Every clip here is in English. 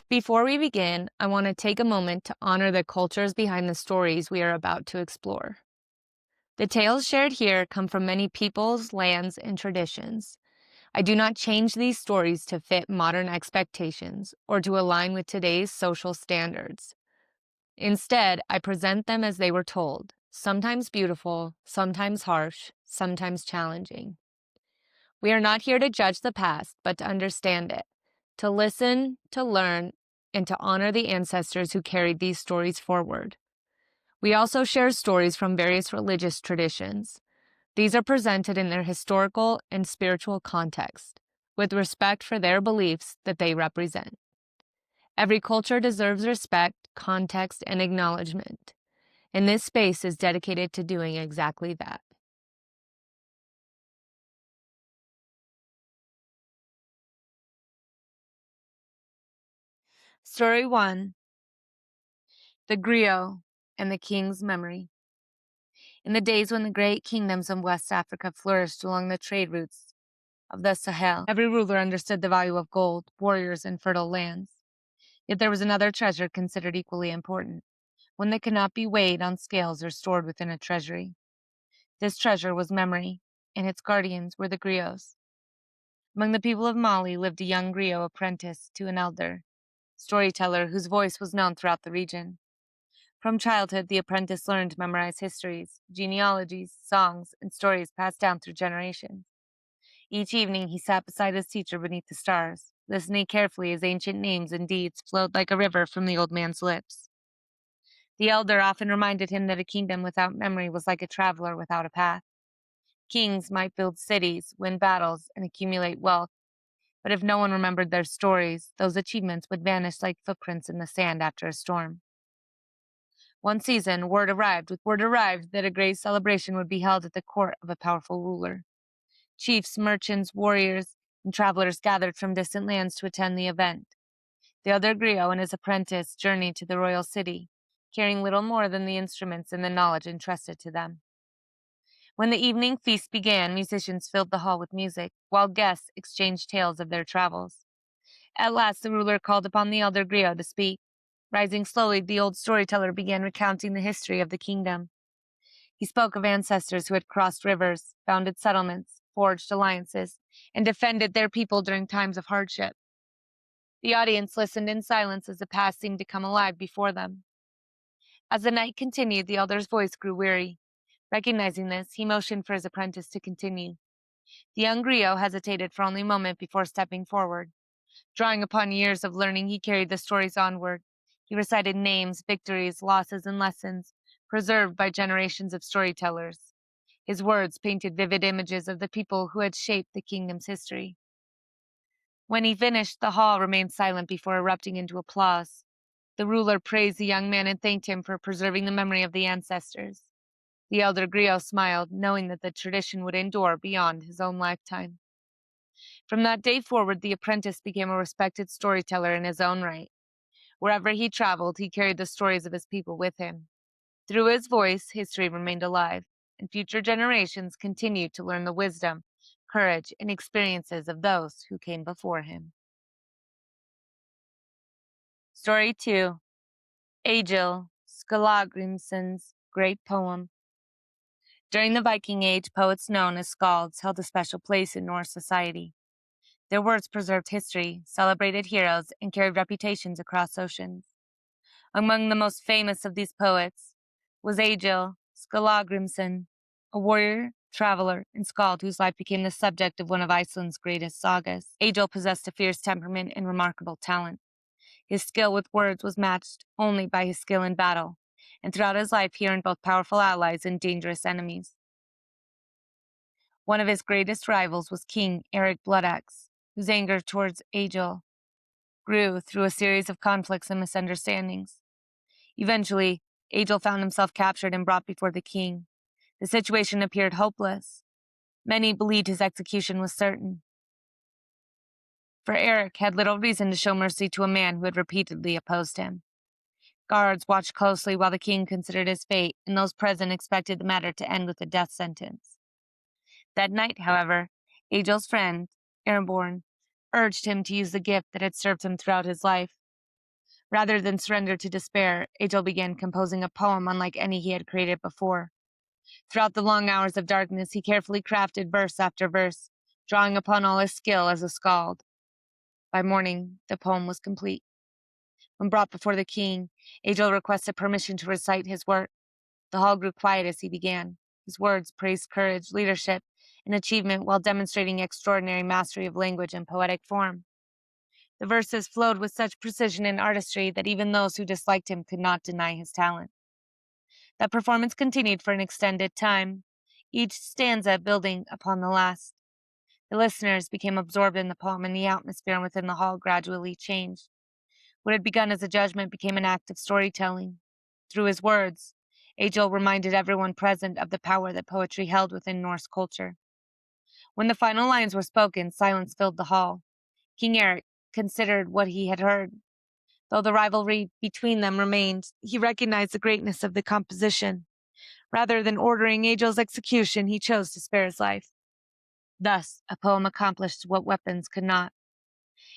Before we begin, I want to take a moment to honor the cultures behind the stories we are about to explore. The tales shared here come from many peoples, lands, and traditions. I do not change these stories to fit modern expectations or to align with today's social standards. Instead, I present them as they were told, sometimes beautiful, sometimes harsh, sometimes challenging. We are not here to judge the past, but to understand it, to listen, to learn, and to honor the ancestors who carried these stories forward. We also share stories from various religious traditions. These are presented in their historical and spiritual context, with respect for their beliefs that they represent. Every culture deserves respect, context, and acknowledgement, and this space is dedicated to doing exactly that. Story 1: The Griot and the King's Memory. In the days when the great kingdoms of West Africa flourished along the trade routes of the Sahel, every ruler understood the value of gold, warriors, and fertile lands. Yet there was another treasure considered equally important, one that could not be weighed on scales or stored within a treasury. This treasure was memory, and its guardians were the griots. Among the people of Mali lived a young griot apprentice to an elder storyteller whose voice was known throughout the region. From childhood, the apprentice learned to memorize histories, genealogies, songs, and stories passed down through generations. Each evening, he sat beside his teacher beneath the stars, listening carefully as ancient names and deeds flowed like a river from the old man's lips. The elder often reminded him that a kingdom without memory was like a traveler without a path. Kings might build cities, win battles, and accumulate wealth, but if no one remembered their stories, those achievements would vanish like footprints in the sand after a storm. One season, word arrived that a great celebration would be held at the court of a powerful ruler. Chiefs, merchants, warriors, and travelers gathered from distant lands to attend the event. The elder griot and his apprentice journeyed to the royal city, carrying little more than the instruments and the knowledge entrusted to them. When the evening feast began, musicians filled the hall with music, while guests exchanged tales of their travels. At last, the ruler called upon the elder griot to speak. Rising slowly, the old storyteller began recounting the history of the kingdom. He spoke of ancestors who had crossed rivers, founded settlements, forged alliances, and defended their people during times of hardship. The audience listened in silence as the past seemed to come alive before them. As the night continued, the elder's voice grew weary. Recognizing this, he motioned for his apprentice to continue. The young griot hesitated for only a moment before stepping forward. Drawing upon years of learning, he carried the stories onward. He recited names, victories, losses, and lessons, preserved by generations of storytellers. His words painted vivid images of the people who had shaped the kingdom's history. When he finished, the hall remained silent before erupting into applause. The ruler praised the young man and thanked him for preserving the memory of the ancestors. The elder griot smiled, knowing that the tradition would endure beyond his own lifetime. From that day forward, the apprentice became a respected storyteller in his own right. Wherever he traveled, he carried the stories of his people with him. Through his voice, history remained alive, and future generations continued to learn the wisdom, courage, and experiences of those who came before him. Story 2: Egil Skallagrimsson's Great Poem. During the Viking Age, poets known as Skalds held a special place in Norse society. Their words preserved history, celebrated heroes, and carried reputations across oceans. Among the most famous of these poets was Egil Skallagrimsson, a warrior, traveler, and skald whose life became the subject of one of Iceland's greatest sagas. Egil possessed a fierce temperament and remarkable talent. His skill with words was matched only by his skill in battle, and throughout his life he earned both powerful allies and dangerous enemies. One of his greatest rivals was King Eric Bloodaxe, whose anger towards Egil grew through a series of conflicts and misunderstandings. Eventually, Egil found himself captured and brought before the king. The situation appeared hopeless. Many believed his execution was certain. For Eric had little reason to show mercy to a man who had repeatedly opposed him. Guards watched closely while the king considered his fate, and those present expected the matter to end with a death sentence. That night, however, Egil's friend, Airborne, urged him to use the gift that had served him throughout his life. Rather than surrender to despair, Egil began composing a poem unlike any he had created before. Throughout the long hours of darkness, he carefully crafted verse after verse, drawing upon all his skill as a skald. By morning, the poem was complete. When brought before the king, Egil requested permission to recite his work. The hall grew quiet as he began. His words praised courage, leadership, and achievement while demonstrating extraordinary mastery of language and poetic form. The verses flowed with such precision and artistry that even those who disliked him could not deny his talent. That performance continued for an extended time, each stanza building upon the last. The listeners became absorbed in the poem, and the atmosphere within the hall gradually changed. What had begun as a judgment became an act of storytelling. Through his words, Egil reminded everyone present of the power that poetry held within Norse culture. When the final lines were spoken, silence filled the hall. King Eric considered what he had heard. Though the rivalry between them remained, he recognized the greatness of the composition. Rather than ordering Egil's execution, he chose to spare his life. Thus, a poem accomplished what weapons could not.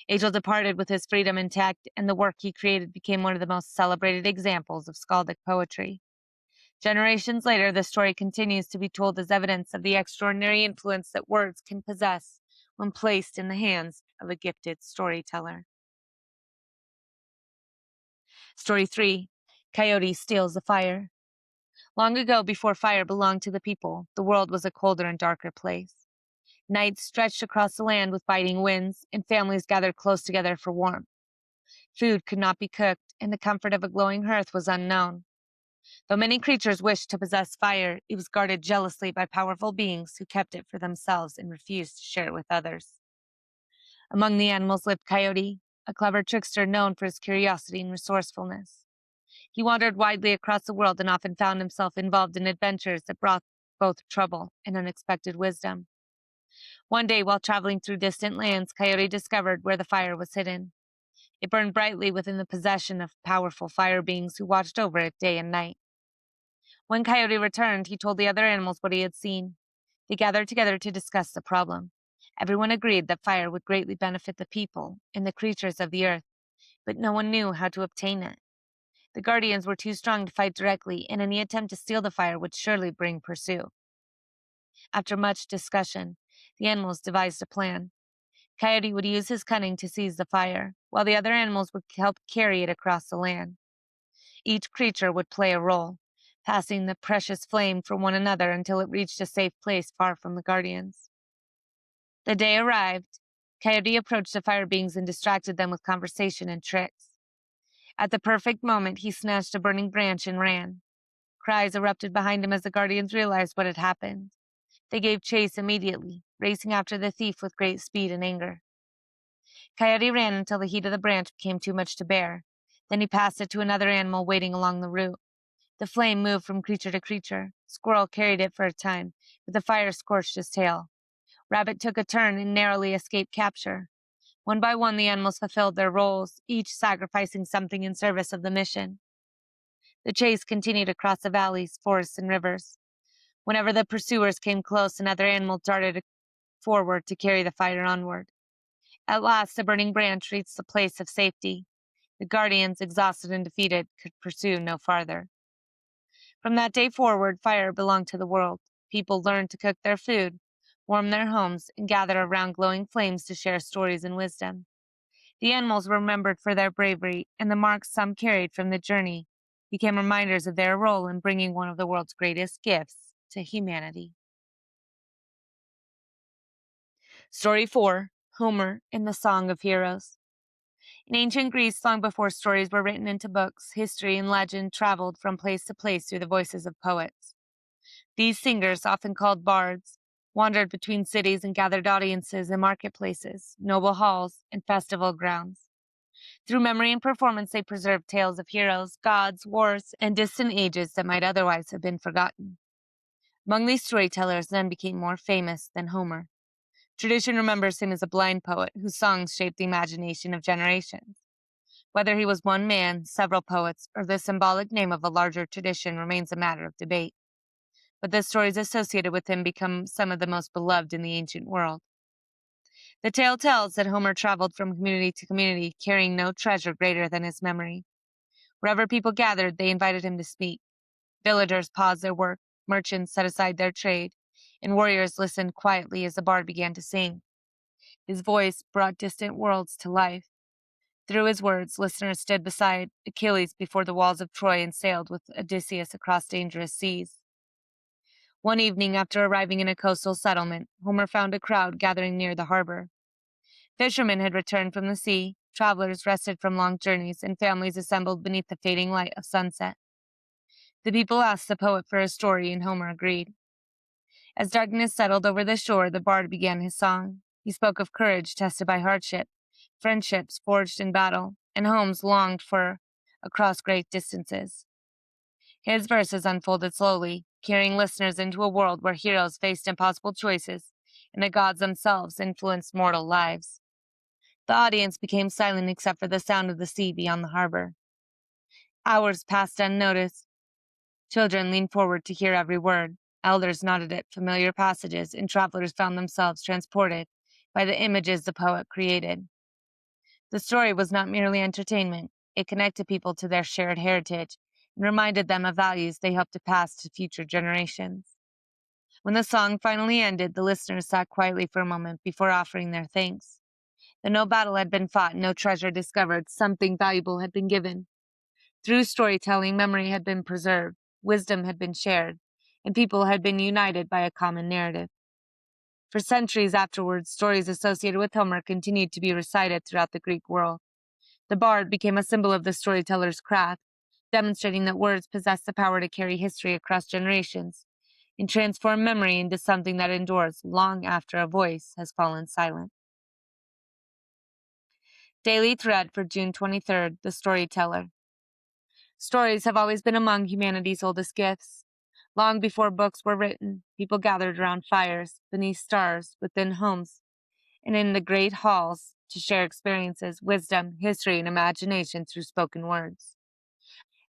Egil departed with his freedom intact, and the work he created became one of the most celebrated examples of skaldic poetry. Generations later, the story continues to be told as evidence of the extraordinary influence that words can possess when placed in the hands of a gifted storyteller. Story 3. Coyote Steals the Fire. Long ago, before fire belonged to the people, the world was a colder and darker place. Nights stretched across the land with biting winds, and families gathered close together for warmth. Food could not be cooked, and the comfort of a glowing hearth was unknown. Though many creatures wished to possess fire, it was guarded jealously by powerful beings who kept it for themselves and refused to share it with others. Among the animals lived Coyote, a clever trickster known for his curiosity and resourcefulness. He wandered widely across the world and often found himself involved in adventures that brought both trouble and unexpected wisdom. One day, while traveling through distant lands, Coyote discovered where the fire was hidden. It burned brightly within the possession of powerful fire beings who watched over it day and night. When Coyote returned, he told the other animals what he had seen. They gathered together to discuss the problem. Everyone agreed that fire would greatly benefit the people and the creatures of the earth, but no one knew how to obtain it. The guardians were too strong to fight directly, and any attempt to steal the fire would surely bring pursuit. After much discussion, the animals devised a plan. Coyote would use his cunning to seize the fire, while the other animals would help carry it across the land. Each creature would play a role, passing the precious flame from one another until it reached a safe place far from the guardians. The day arrived. Coyote approached the fire beings and distracted them with conversation and tricks. At the perfect moment, he snatched a burning branch and ran. Cries erupted behind him as the guardians realized what had happened. They gave chase immediately, racing after the thief with great speed and anger. Coyote ran until the heat of the branch became too much to bear. Then he passed it to another animal waiting along the route. The flame moved from creature to creature. Squirrel carried it for a time, but the fire scorched his tail. Rabbit took a turn and narrowly escaped capture. One by one, the animals fulfilled their roles, each sacrificing something in service of the mission. The chase continued across the valleys, forests, and rivers. Whenever the pursuers came close, another animal darted forward to carry the fire onward. At last, the burning branch reached the place of safety. The guardians, exhausted and defeated, could pursue no farther. From that day forward, fire belonged to the world. People learned to cook their food, warm their homes, and gather around glowing flames to share stories and wisdom. The animals were remembered for their bravery, and the marks some carried from the journey became reminders of their role in bringing one of the world's greatest gifts to humanity. Story 4. Homer and the Song of Heroes. In ancient Greece, long before stories were written into books, history and legend traveled from place to place through the voices of poets. These singers, often called bards, wandered between cities and gathered audiences in marketplaces, noble halls, and festival grounds. Through memory and performance, they preserved tales of heroes, gods, wars, and distant ages that might otherwise have been forgotten. Among these storytellers, none became more famous than Homer. Tradition remembers him as a blind poet whose songs shaped the imagination of generations. Whether he was one man, several poets, or the symbolic name of a larger tradition remains a matter of debate. But the stories associated with him become some of the most beloved in the ancient world. The tale tells that Homer traveled from community to community, carrying no treasure greater than his memory. Wherever people gathered, they invited him to speak. Villagers paused their work, merchants set aside their trade, and warriors listened quietly as the bard began to sing. His voice brought distant worlds to life. Through his words, listeners stood beside Achilles before the walls of Troy and sailed with Odysseus across dangerous seas. One evening, after arriving in a coastal settlement, Homer found a crowd gathering near the harbor. Fishermen had returned from the sea, travelers rested from long journeys, and families assembled beneath the fading light of sunset. The people asked the poet for a story, and Homer agreed. As darkness settled over the shore, the bard began his song. He spoke of courage tested by hardship, friendships forged in battle, and homes longed for across great distances. His verses unfolded slowly, carrying listeners into a world where heroes faced impossible choices, and the gods themselves influenced mortal lives. The audience became silent except for the sound of the sea beyond the harbor. Hours passed unnoticed. Children leaned forward to hear every word. Elders nodded at familiar passages, and travelers found themselves transported by the images the poet created. The story was not merely entertainment. It connected people to their shared heritage and reminded them of values they hoped to pass to future generations. When the song finally ended, the listeners sat quietly for a moment before offering their thanks. Though no battle had been fought, no treasure discovered, something valuable had been given. Through storytelling, memory had been preserved, wisdom had been shared, and people had been united by a common narrative. For centuries afterwards, stories associated with Homer continued to be recited throughout the Greek world. The bard became a symbol of the storyteller's craft, demonstrating that words possess the power to carry history across generations and transform memory into something that endures long after a voice has fallen silent. Daily Thread for June 23rd, The Storyteller. Stories have always been among humanity's oldest gifts. Long before books were written, people gathered around fires, beneath stars, within homes, and in the great halls to share experiences, wisdom, history, and imagination through spoken words.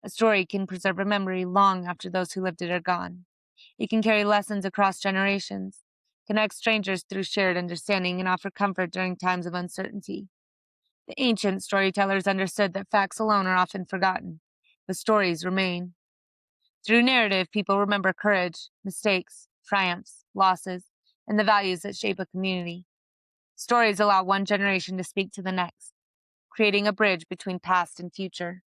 A story can preserve a memory long after those who lived it are gone. It can carry lessons across generations, connect strangers through shared understanding, and offer comfort during times of uncertainty. The ancient storytellers understood that facts alone are often forgotten, but stories remain. Through narrative, people remember courage, mistakes, triumphs, losses, and the values that shape a community. Stories allow one generation to speak to the next, creating a bridge between past and future.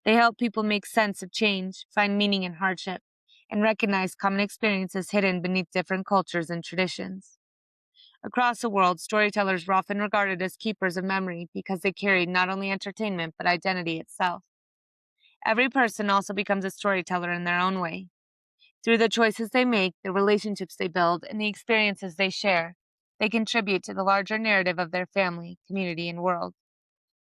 They help people make sense of change, find meaning in hardship, and recognize common experiences hidden beneath different cultures and traditions. Across the world, storytellers were often regarded as keepers of memory because they carried not only entertainment but identity itself. Every person also becomes a storyteller in their own way. Through the choices they make, the relationships they build, and the experiences they share, they contribute to the larger narrative of their family, community, and world.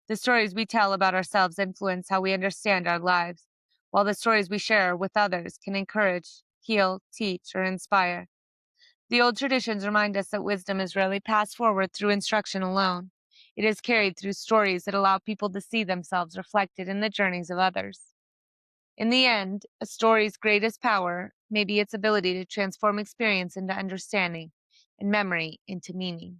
The stories we tell about ourselves influence how we understand our lives, while the stories we share with others can encourage, heal, teach, or inspire. The old traditions remind us that wisdom is rarely passed forward through instruction alone. It is carried through stories that allow people to see themselves reflected in the journeys of others. In the end, a story's greatest power may be its ability to transform experience into understanding and memory into meaning.